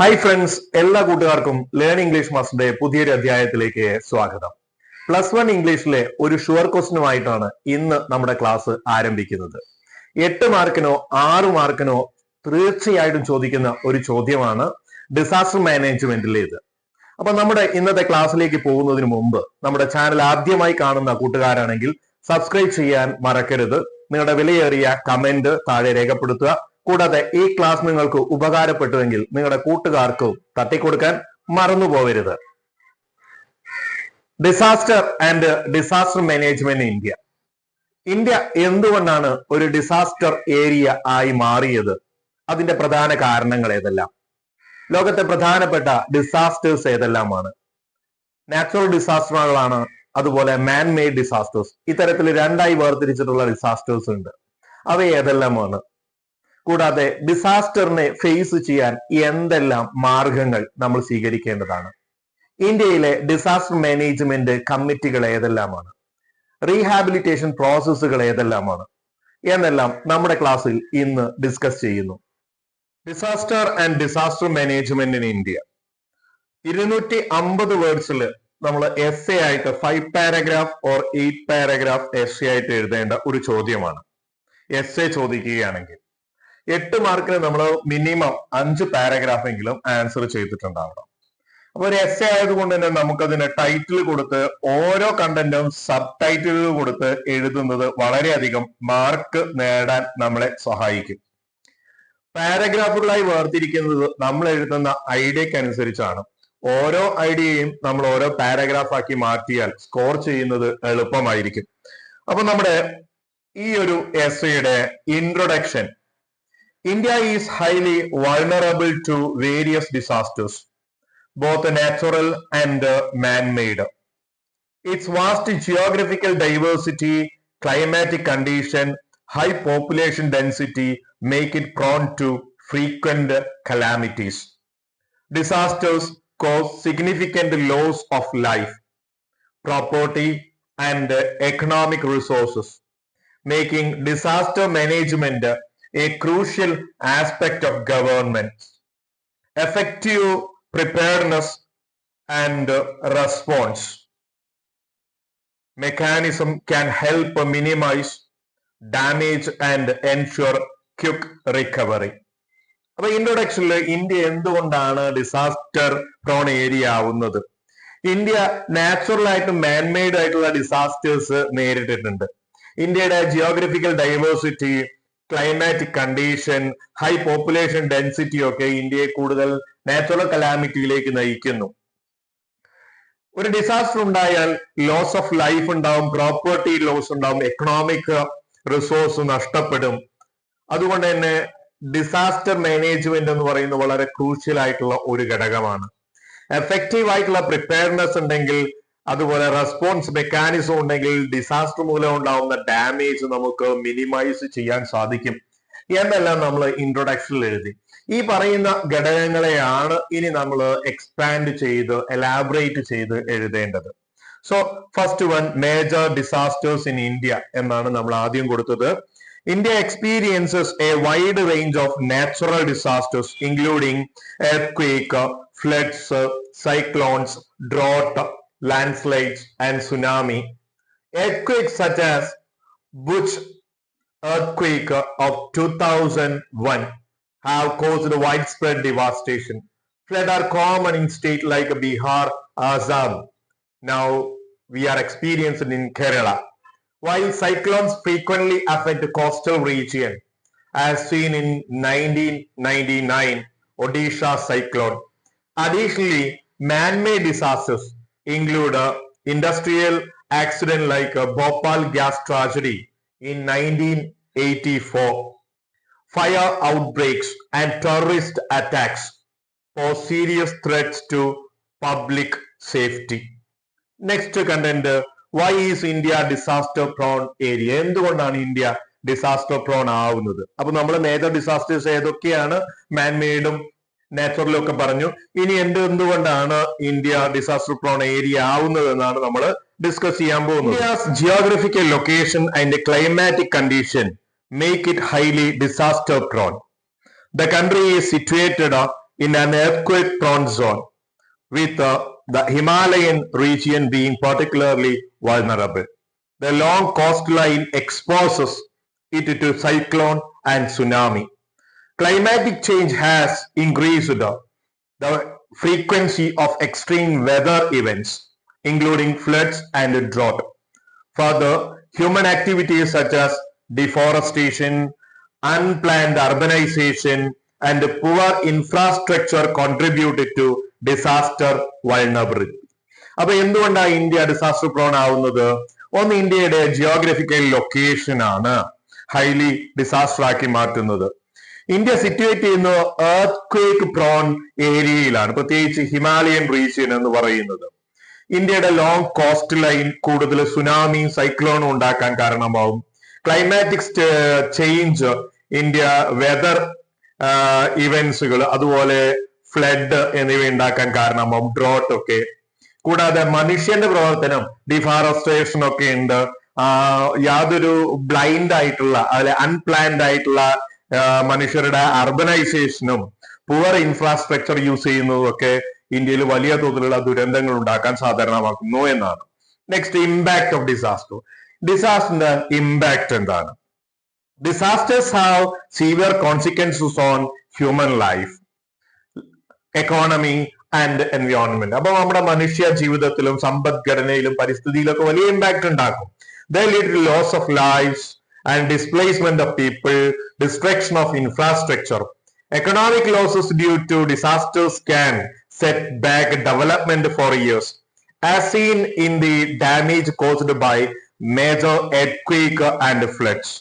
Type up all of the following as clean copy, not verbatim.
Hi friends, എല്ലാ കൂട്ടുകാർക്കും learn English മാസ്റ്ററുടെ പുതിയൊരു അധ്യായത്തിലേക്ക് സ്വാഗതം. +1 ഇംഗ്ലീഷിലെ ഒരു ഷുവർ ക്വസ്റ്റ്യനുമായിട്ടാണ് ഇന്ന് നമ്മുടെ ക്ലാസ് ആരംഭിക്കുന്നത്. 8 മാർക്കിനോ 6 മാർക്കിനോ തീർച്ചയായിട്ടും ചോദിക്കുന്ന ഒരു ചോദ്യമാണ് ഡിസാസ്റ്റർ മാനേജ്മെന്റിലേത്. അപ്പൊ നമ്മുടെ ഇന്നത്തെ ക്ലാസ്സിലേക്ക് പോകുന്നതിന് മുമ്പ് നമ്മുടെ ചാനൽ ആദ്യമായി കാണുന്ന കൂട്ടുകാരാണെങ്കിൽ സബ്സ്ക്രൈബ് ചെയ്യാൻ മറക്കരുത്. നിങ്ങളുടെ വിലയേറിയ കമന്റ് താഴെ രേഖപ്പെടുത്തുക. കൂടാതെ ഈ ക്ലാസ് നിങ്ങൾക്ക് ഉപകാരപ്പെട്ടുവെങ്കിൽ നിങ്ങളുടെ കൂട്ടുകാർക്ക് തട്ടിക്കൊടുക്കാൻ മറന്നു പോകരുത്. Disaster and disaster management India. India എന്തുകൊണ്ടാണ് ഒരു ഡിസാസ്റ്റർ ഏരിയ ആയി മാറിയത്? അതിന്റെ പ്രധാന കാരണങ്ങൾ ഏതെല്ലാം? ലോകത്തെ പ്രധാനപ്പെട്ട ഡിസാസ്റ്റേഴ്സ് ഏതെല്ലാമാണ്? നാച്ചുറൽ ഡിസാസ്റ്ററുകളാണ്, അതുപോലെ മാൻ മെയ്ഡ് ഡിസാസ്റ്റേഴ്സ്. ഇത്തരത്തിൽ രണ്ടായി വേർതിരിച്ചിട്ടുള്ള ഡിസാസ്റ്റേഴ്സ് ഉണ്ട്. അവ ഏതെല്ലാമാണ്? കൂടാതെ ഡിസാസ്റ്ററിനെ ഫേസ് ചെയ്യാൻ എന്തെല്ലാം മാർഗങ്ങൾ നമ്മൾ സ്വീകരിക്കേണ്ടതാണ്? ഇന്ത്യയിലെ ഡിസാസ്റ്റർ മാനേജ്മെന്റ് കമ്മിറ്റികൾ ഏതെല്ലാമാണ്? റീഹാബിലിറ്റേഷൻ പ്രോസസ്സുകൾ ഏതെല്ലാമാണ് എന്നെല്ലാം നമ്മുടെ ക്ലാസ്സിൽ ഇന്ന് ഡിസ്കസ് ചെയ്യുന്നു. Disaster and disaster management in India. 250 വേർഡ്സിൽ നമ്മൾ എസ്സേ ആയിട്ട് 5 പാരഗ്രാഫ് ഓർ 8 പാരഗ്രാഫ് എസ്സേ ആയിട്ട് എഴുതേണ്ട ഒരു ചോദ്യമാണ്. എസ്സേ ചോദിക്കുകയാണെങ്കിൽ 8 മാർക്കിന് നമ്മൾ മിനിമം 5 പാരഗ്രാഫ് എങ്കിലും ആൻസർ ചെയ്തിട്ടുണ്ടാവണം. അപ്പൊ ഒരു എസ്സേ ആയതുകൊണ്ട് തന്നെ നമുക്കതിന് ടൈറ്റിൽ കൊടുത്ത് ഓരോ കണ്ടന്റും സബ് ടൈറ്റിലുകൾ കൊടുത്ത് എഴുതുന്നത് വളരെയധികം മാർക്ക് നേടാൻ നമ്മളെ സഹായിക്കും. പാരഗ്രാഫുകളായി വേർതിരിക്കുന്നത് നമ്മൾ എഴുതുന്ന ഐഡിയക്ക് അനുസരിച്ചാണ്. ഓരോ ഐഡിയയും നമ്മൾ ഓരോ പാരഗ്രാഫ് ആക്കി മാറ്റിയാൽ സ്കോർ ചെയ്യുന്നത് എളുപ്പമായിരിക്കും. അപ്പൊ നമ്മുടെ ഈ ഒരു എസ്സേയുടെ introduction. India is highly vulnerable to various disasters, both natural and man-made. Its vast geographical diversity, climatic condition, high population density make it prone to frequent calamities. Disasters cause significant loss of life, property, and economic resources, making disaster management a crucial aspect of government. Effective preparedness and response mechanism can help minimize damage and ensure quick recovery. അപ്പൊ ഇൻട്രൊഡക്ഷനിൽ India എന്തുകൊണ്ടാണ് disaster prawn area ആവുന്നത്? India natural ആയിട്ടും man-made ആയിട്ടുള്ള disasters നേരിട്ടിട്ടുണ്ട്. ഇന്ത്യയുടെ geographical diversity, climatic condition, high population density ഒക്കെ ഇന്ത്യയെ കൂടുതൽ നാച്ചുറൽ കലാമിറ്റിയിലേക്ക് നയിക്കുന്നു. ഒരു ഡിസാസ്റ്റർ ഉണ്ടായാൽ ലോസ് ഓഫ് ലൈഫ് ഉണ്ടാവും, പ്രോപ്പർട്ടി ലോസ് ഉണ്ടാവും, എക്കണോമിക് റിസോഴ്സ് നഷ്ടപ്പെടും. അതുകൊണ്ട് തന്നെ ഡിസാസ്റ്റർ മാനേജ്മെന്റ് എന്ന് പറയുന്നത് വളരെ ക്രൂഷ്യൽ ആയിട്ടുള്ള ഒരു ഘടകമാണ്. എഫക്റ്റീവ് ആയിട്ടുള്ള പ്രിപ്പയർനെസ് ഉണ്ടെങ്കിൽ, അതുപോലെ റെസ്പോൺസ് മെക്കാനിസം ഉണ്ടെങ്കിൽ ഡിസാസ്റ്റർ മൂലം ഉണ്ടാവുന്ന ഡാമേജ് നമുക്ക് മിനിമൈസ് ചെയ്യാൻ സാധിക്കും എന്നെല്ലാം നമ്മൾ ഇൻട്രൊഡക്ഷനിൽ എഴുതി. ഈ പറയുന്ന ഘടകങ്ങളെയാണ് ഇനി നമ്മൾ എക്സ്പാൻഡ് ചെയ്ത് എലാബറേറ്റ് ചെയ്ത് എഴുതേണ്ടത്. So first one, major disasters in India എന്നാണ് നമ്മൾ ആദ്യം കൊടുത്തത്. India experiences a wide range of natural disasters including earthquake, floods, cyclones, drought, landslides and tsunami. Earthquakes such as Bhuj earthquake of 2001 have caused widespread devastation. Floods are common in states like Bihar, Assam. Now we are experiencing in Kerala. While cyclones frequently affect the coastal region, as seen in 1999 Odisha cyclone. Additionally, man-made disasters include industrial accident like Bhopal gas tragedy in 1984, fire outbreaks and terrorist attacks pose serious threats to public safety. Next content, why is India disaster prone area? എന്തുകൊണ്ടാണ് India disaster prawn ആവുന്നത്? അപ്പൊ നമ്മൾ major disasters ഏതൊക്കെയാണ്, മാൻമെയ്ഡും നാച്ചുറലും ഒക്കെ പറഞ്ഞു. ഇനി എന്തുകൊണ്ടാണ് India disaster prawn area ആവുന്നത് എന്നാണ് നമ്മൾ ഡിസ്കസ് ചെയ്യാൻ പോകുന്നത്. India's geographical location and climatic condition make it highly disaster prone. The country is situated in an earthquake-prone zone, with the Himalayan region being particularly vulnerable. The long coastline exposes it to cyclone and tsunami. Climatic change has increased the frequency of extreme weather events, including floods and drought. Further, human activities such as deforestation, unplanned urbanization, and poor infrastructure contributed to disaster vulnerability. അപ്പൊ എന്തുകൊണ്ടാണ് India disaster prawn ആവുന്നത്? ഒന്ന്, ഇന്ത്യയുടെ geographical location ആണ് highly disaster ആക്കി മാറ്റുന്നത്. India situate ചെയ്യുന്ന earth prawn ഏരിയയിലാണ്, പ്രത്യേകിച്ച് ഹിമാലയൻ റീജിയൻ എന്ന് പറയുന്നത്. ഇന്ത്യയുടെ ലോങ് കോസ്റ്റ് ലൈൻ കൂടുതൽ സുനാമിയും സൈക്ലോണും ഉണ്ടാക്കാൻ കാരണമാവും. ക്ലൈമാറ്റിക് ചേഞ്ച് ഇന്ത്യ വെതർ ഇവന്റ്സുകൾ, അതുപോലെ ഫ്ലഡ് എന്നിവ ഉണ്ടാക്കാൻ കാരണമാവും, ഡ്രോട്ട് ഒക്കെ. കൂടാതെ മനുഷ്യന്റെ പ്രവർത്തനം, ഡിഫാറസ്ട്രേഷൻ ഒക്കെ ഉണ്ട്. യാതൊരു ബ്ലൈൻഡ് ആയിട്ടുള്ള അല്ലെ അൺപ്ലാൻഡ് ആയിട്ടുള്ള മനുഷ്യരുടെ അർബനൈസേഷനും പുവർ ഇൻഫ്രാസ്ട്രക്ചർ യൂസ് ചെയ്യുന്നതും ഒക്കെ ഇന്ത്യയിൽ വലിയ തോതിലുള്ള ദുരന്തങ്ങൾ ഉണ്ടാക്കാൻ സാധാരണമാക്കുന്നു എന്നാണ്. Next, impact of disaster. ഡിസാസ്റ്ററിന്റെ ഇമ്പാക്ട് എന്താണ്? Disasters have severe consequences on human life, economy and environment. അപ്പൊ നമ്മുടെ മനുഷ്യ ജീവിതത്തിലും സമ്പദ്ഘടനയിലും പരിസ്ഥിതിയിലൊക്കെ വലിയ ഇമ്പാക്ട് ഉണ്ടാക്കും. They lead to loss of lives and displacement of people, destruction of infrastructure. Economic losses due to disasters can set back development for years, as seen in the damage caused by major earthquake and floods.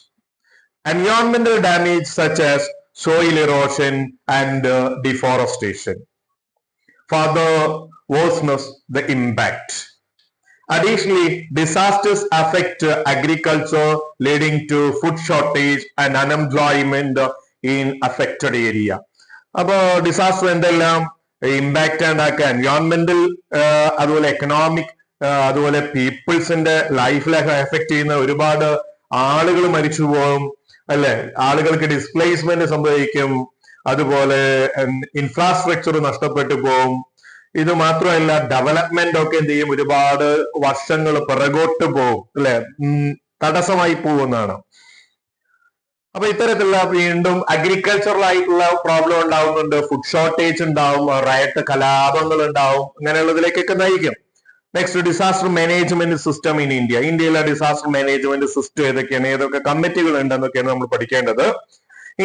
Environmental damage such as soil erosion and deforestation further worsens the impact. Additionally, disasters affect agriculture, leading to food shortage and unemployment in affected area. അപ്പോ disaster എന്തെല്ലാം impact ഉണ്ടാക്കുക? എൻവയോൺമെന്റൽ, അതുപോലെ economic, അതുപോലെ പീപ്പിൾസിന്റെ ലൈഫിലൊക്കെ effect ചെയ്യുന്ന ഒരുപാട് ആളുകൾ മരിച്ചു പോകും, അല്ലെ? ആളുകൾക്ക് ഡിസ്പ്ലേസ്മെന്റ് സംഭവിക്കും, അതുപോലെ ഇൻഫ്രാസ്ട്രക്ചർ നഷ്ടപ്പെട്ടു പോകും. ഇത് മാത്രമല്ല, ഡെവലപ്മെന്റ് ഒക്കെ എന്ത് ചെയ്യും? ഒരുപാട് വർഷങ്ങൾ പിറകോട്ട് പോകും, അല്ലെ? തടസ്സമായി പോകുന്നതാണ്. അപ്പൊ ഇത്തരത്തിലുള്ള വീണ്ടും അഗ്രികൾച്ചറൽ ആയിട്ടുള്ള പ്രോബ്ലം ഉണ്ടാവുന്നുണ്ട്, ഫുഡ് ഷോർട്ടേജ് ഉണ്ടാവും, റയട്ട് കലാപങ്ങൾ ഉണ്ടാവും, അങ്ങനെയുള്ളതിലേക്കൊക്കെ നയിക്കും. Next, disaster management system in India. ഇന്ത്യയിലെ ഡിസാസ്റ്റർ മാനേജ്മെന്റ് സിസ്റ്റം ഏതൊക്കെയാണ്, ഏതൊക്കെ കമ്മിറ്റികൾ ഉണ്ടെന്നൊക്കെയാണ് നമ്മൾ പഠിക്കേണ്ടത്.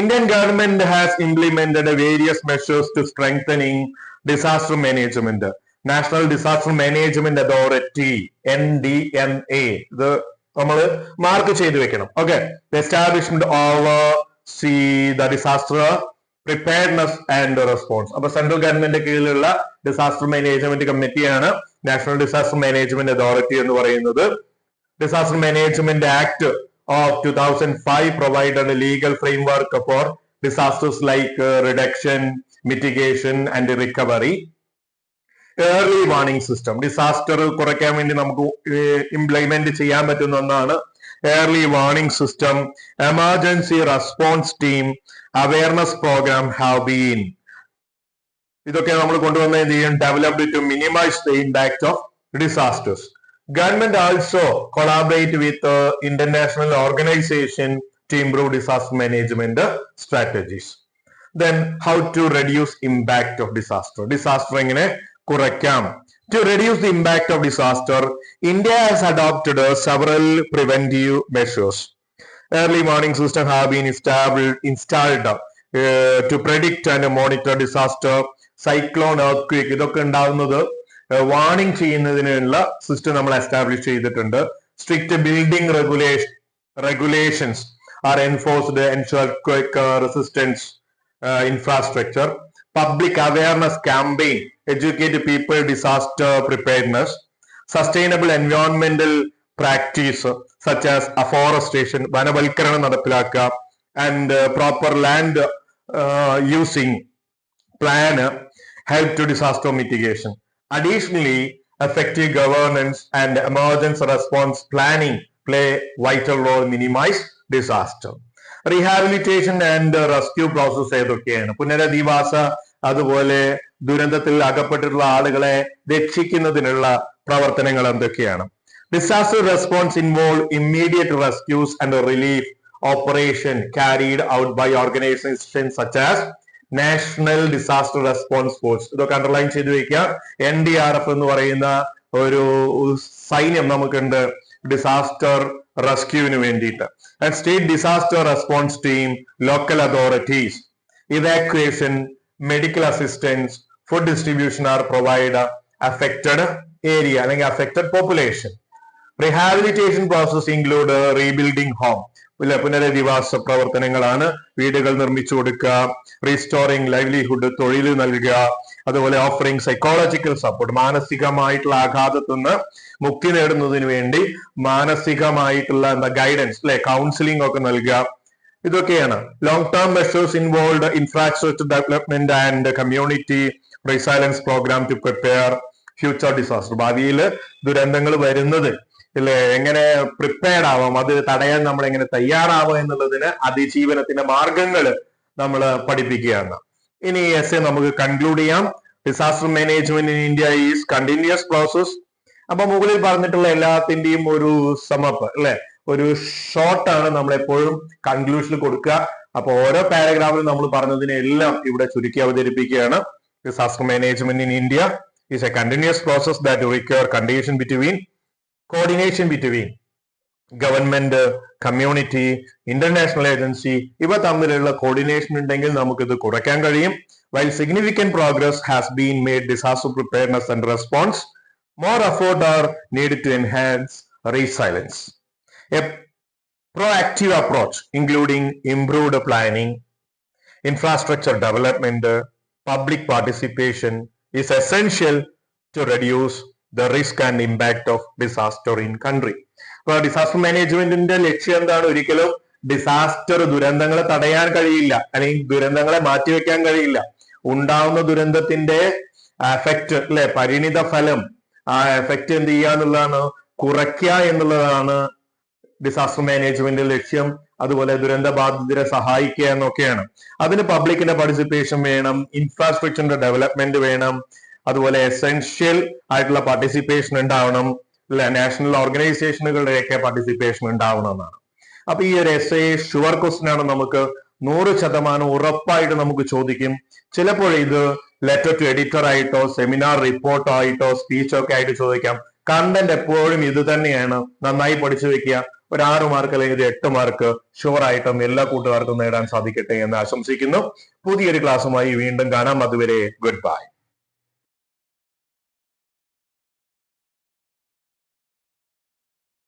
Indian government has implemented various measures to strengthening disaster management. National Disaster Management Authority, NDMA, ഇത് നമ്മൾ മാർക്ക് ചെയ്ത് വെക്കണം. Okay, establishment oversee the disaster preparedness and response. അപ്പൊ സെൻട്രൽ ഗവൺമെന്റ് കീഴിലുള്ള ഡിസാസ്റ്റർ മാനേജ്മെന്റ് കമ്മിറ്റിയാണ് നാഷണൽ ഡിസാസ്റ്റർ മാനേജ്മെന്റ് അതോറിറ്റി എന്ന് പറയുന്നത്. Disaster management act of 2005 provided a legal framework for disasters like reduction, mitigation and recovery. Early warning system, disaster കുറയ്ക്കാൻ വേണ്ടി നമുക്ക് implement ചെയ്യാൻ പറ്റുന്ന ഒന്നാണ് early warning system. Emergency response team, awareness program have been, ഇതൊക്കെ നമ്മൾ കൊണ്ടുവന്ന എന്ത് ചെയ്യും? Developed to minimize the impact of disasters. Government also collaborate with international organization to improve disaster management strategies. Then how to reduce impact of disaster. Disaster എങ്ങനെ കുറയ്ക്കാം? To reduce the impact of disaster, India has adopted several preventive measures. Early warning system have been installed to predict and monitor disaster, cyclone, earthquake, ഇതൊക്കെ ഉണ്ടാവുന്നത് warning ചെയ്യുന്നതിനുള്ള system നമ്മൾ establish ചെയ്തിട്ടുണ്ട്. Strict building regulations are enforced to ensure earthquake resistance infrastructure. Public awareness campaign, educate people disaster preparedness. Sustainable environmental practice such as afforestation, വനവൽക്കരണം നടപ്പിലാക്കുക, and proper land using plan help to disaster mitigation. Additionally, effective governance and emergency response planning play vital role in minimize disaster. Rehabilitation and rescue process ഏതൊക്കെയാണ്? പുനരധിവാസ അതുപോലെ ദുരന്തത്തിൽ അകപ്പെട്ടിട്ടുള്ള ആളുകളെ രക്ഷിക്കുന്നതിനുള്ള പ്രവർത്തനങ്ങൾ എന്തൊക്കെയാണ്? Disaster response involve immediate rescues and relief operation carried out by organizations such as national disaster response force. ഇതൊക്കെ underline ചെയ്ത് വെക്കുക. NDRF എന്ന് പറയുന്ന ഒരു സൈന്യം നമുക്കുണ്ട് ഡിസാസ്റ്റർ റെസ്ക്യൂവിന് വേണ്ടിയിട്ട്. And state disaster response team, local authorities, evacuation, medical assistance, food distribution are provide affected area അല്ലെങ്കിൽ affected population. Rehabilitation process include rebuilding home, പുനരധിവാസ പ്രവർത്തനങ്ങളാണ്. വീടുകൾ നിർമ്മിച്ചു കൊടുക്കുക, റീസ്റ്റോറിംഗ് ലൈവ്ലിഹുഡ്, തൊഴിൽ നൽകുക, അതുപോലെ ഓഫറിംഗ് സൈക്കോളജിക്കൽ സപ്പോർട്ട്, മാനസികമായിട്ടുള്ള ആഘാതത്തിൽ നിന്ന് മുക്തി നേടുന്നതിന് വേണ്ടി മാനസികമായിട്ടുള്ള ഗൈഡൻസ് കൗൺസിലിംഗ് ഒക്കെ നൽകുക. ഇതൊക്കെയാണ്. Long term measures involve infrastructure development and community resilience programme to prepare future disaster. ഭാവിയിൽ ദുരന്തങ്ങൾ വരുന്നത് എങ്ങനെ പ്രിപ്പയർഡ് ആവാം, അത് തടയാൻ നമ്മൾ എങ്ങനെ തയ്യാറാവാം എന്നുള്ളതിന് അതിജീവനത്തിന്റെ മാർഗങ്ങൾ നമ്മൾ പഠിപ്പിക്കുകയാണ്. ഇനി എസ്സേ നമുക്ക് കൺക്ലൂഡ് ചെയ്യാം. Disaster management in India is continuous process. അപ്പൊ മുകളിൽ പറഞ്ഞിട്ടുള്ള എല്ലാത്തിന്റെയും ഒരു സമപ്പ് ഒരു ഷോർട്ടാണ് നമ്മൾ എപ്പോഴും കൺക്ലൂഷനിൽ കൊടുക്കുക. അപ്പൊ ഓരോ പാരഗ്രാഫിലും നമ്മൾ പറഞ്ഞതിനെ എല്ലാം ഇവിടെ ചുരുക്കി അവതരിപ്പിക്കുകയാണ്. Disaster management in India is A continuous process that require coordination between government, community, international agency, ഇവ തമ്മിലുള്ള കോർഡിനേഷൻ ഉണ്ടെങ്കിൽ നമുക്കിത് കുറയ്ക്കാൻ കഴിയും. While significant progress has been made disaster preparedness and response, more effort are needed to enhance resilience. A proactive approach, including improved planning, infrastructure development, public participation, is essential to reduce the risk and impact of disaster in country. അപ്പോൾ disaster മാനേജ്മെന്റിന്റെ ലക്ഷ്യം എന്താണ്? ഒരിക്കലും ദുരന്തങ്ങളെ തടയാൻ കഴിയില്ല, അല്ലെങ്കിൽ ദുരന്തങ്ങളെ മാറ്റിവെക്കാൻ കഴിയില്ല. ഉണ്ടാവുന്ന ദുരന്തത്തിന്റെ എഫക്റ്റ് പരിണിത ഫലം, ആ എഫക്റ്റ് എന്ത് ചെയ്യുക എന്നുള്ളതാണ്, കുറയ്ക്കുക എന്നുള്ളതാണ് ഡിസാസ്റ്റർ മാനേജ്മെന്റിന്റെ ലക്ഷ്യം. അതുപോലെ ദുരന്ത ബാധിതരെ സഹായിക്കുക എന്നൊക്കെയാണ്. അതിന് പബ്ലിക്കിന്റെ പാർട്ടിസിപ്പേഷൻ വേണം, ഇൻഫ്രാസ്ട്രക്ചറിന്റെ ഡെവലപ്മെന്റ് വേണം, അതുപോലെ എസെൻഷ്യൽ ആയിട്ടുള്ള പാർട്ടിസിപ്പേഷൻ ഉണ്ടാവണം, നാഷണൽ ഓർഗനൈസേഷനുകളുടെയൊക്കെ പാർട്ടിസിപ്പേഷൻ ഉണ്ടാവണം എന്നാണ്. അപ്പൊ ഈ ഒരു എസ്സേ ഷുവർ ക്വസ്റ്റ്യൻ ആണ്, നമുക്ക് 100% ഉറപ്പായിട്ട് നമുക്ക് ചോദിക്കും. ചിലപ്പോൾ ഇത് ലെറ്റർ ടു എഡിറ്റർ ആയിട്ടോ സെമിനാർ റിപ്പോർട്ടോ ആയിട്ടോ സ്പീച്ചോ ഒക്കെ ആയിട്ട് ചോദിക്കാം. കണ്ടന്റ് എപ്പോഴും ഇത് തന്നെയാണ്. നന്നായി പഠിച്ചു വെക്കുക. ഒരു 6 മാർക്ക് അല്ലെങ്കിൽ 8 മാർക്ക് ഷുവർ ആയിട്ടും എല്ലാ കൂട്ടുകാർക്കും നേടാൻ സാധിക്കട്ടെ എന്ന് ആശംസിക്കുന്നു. പുതിയൊരു ക്ലാസ്സുമായി വീണ്ടും കാണാം. അതുവരെ ഗുഡ് ബൈ.